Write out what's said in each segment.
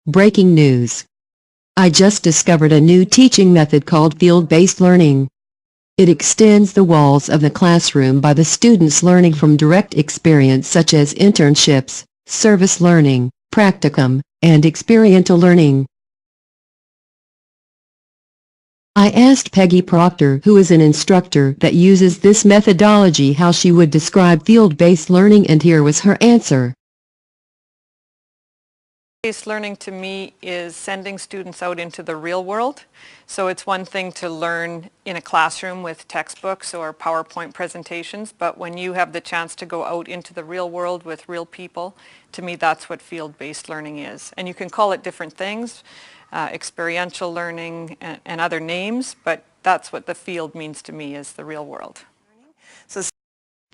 Breaking news. I just discovered a new teaching method called field-based learning. It extends the walls of the classroom by the students learning from direct experience such as internships, service learning, practicum, and experiential learning. I asked Peggy Proctor, who is an instructor that uses this methodology, how she would describe field-based learning, and here was her answer. Field-based learning to me is sending students out into the real world. So it's one thing to learn in a classroom with textbooks or PowerPoint presentations, but when you have the chance to go out into the real world with real people, to me that's what field-based learning is. And you can call it different things, experiential learning and other names, but that's what the field means to me, is the real world.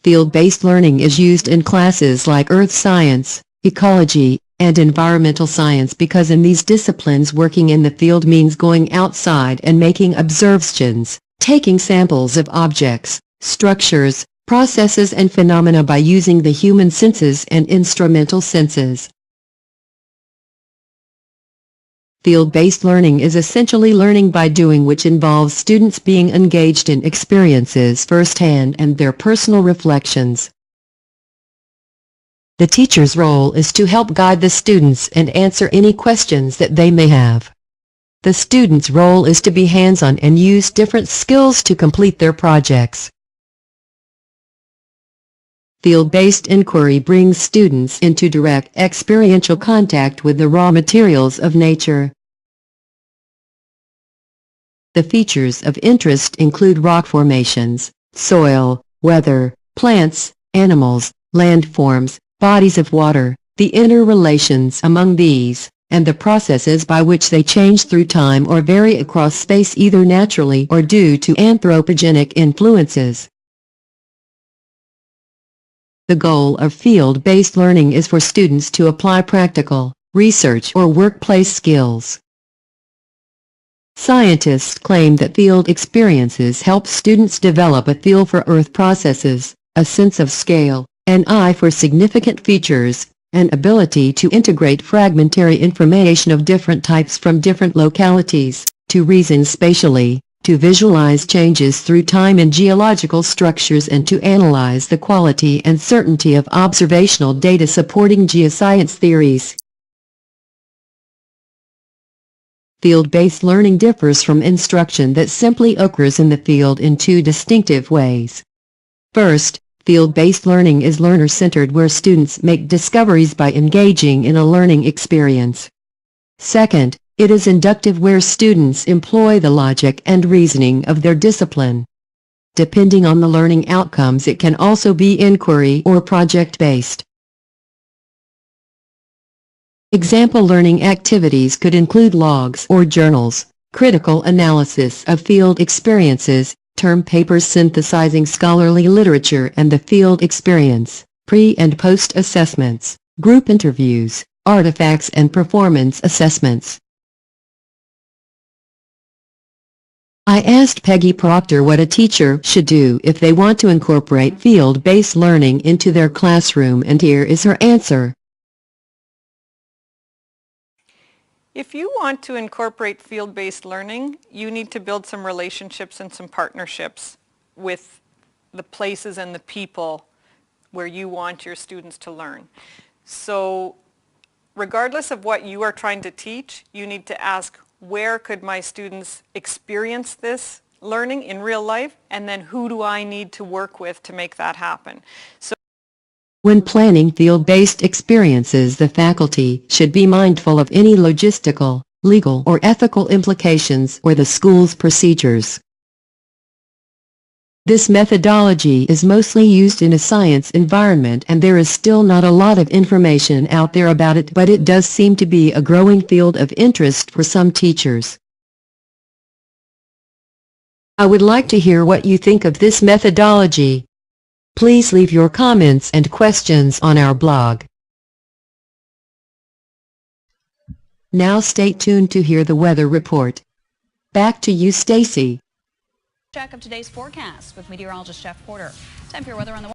Field-based learning is used in classes like earth science, ecology, and environmental science because in these disciplines working in the field means going outside and making observations, taking samples of objects, structures, processes and phenomena by using the human senses and instrumental senses. Field-based learning is essentially learning by doing, which involves students being engaged in experiences firsthand and their personal reflections. The teacher's role is to help guide the students and answer any questions that they may have. The student's role is to be hands-on and use different skills to complete their projects. Field-based inquiry brings students into direct experiential contact with the raw materials of nature. The features of interest include rock formations, soil, weather, plants, animals, landforms, bodies of water, the interrelations among these, and the processes by which they change through time or vary across space either naturally or due to anthropogenic influences. The goal of field-based learning is for students to apply practical, research or workplace skills. Scientists claim that field experiences help students develop a feel for earth processes, a sense of scale, an eye for significant features, an ability to integrate fragmentary information of different types from different localities, to reason spatially, to visualize changes through time in geological structures, and to analyze the quality and certainty of observational data supporting geoscience theories. Field-based learning differs from instruction that simply occurs in the field in two distinctive ways. First, field-based learning is learner-centered, where students make discoveries by engaging in a learning experience. Second, it is inductive, where students employ the logic and reasoning of their discipline. Depending on the learning outcomes, it can also be inquiry or project-based. Example learning activities could include logs or journals, critical analysis of field experiences, term papers synthesizing scholarly literature and the field experience, pre- and post-assessments, group interviews, artifacts and performance assessments. I asked Peggy Proctor what a teacher should do if they want to incorporate field-based learning into their classroom, and here is her answer. If you want to incorporate field-based learning, you need to build some relationships and some partnerships with the places and the people where you want your students to learn. So regardless of what you are trying to teach, you need to ask, where could my students experience this learning in real life, and then who do I need to work with to make that happen? When planning field-based experiences, the faculty should be mindful of any logistical, legal or ethical implications or the school's procedures. This methodology is mostly used in a science environment, and there is still not a lot of information out there about it, but it does seem to be a growing field of interest for some teachers. I would like to hear what you think of this methodology. Please leave your comments and questions on our blog. Now stay tuned to hear the weather report. Back to you, Stacy. Check of today's forecast with meteorologist Jeff Porter. Time for your weather on the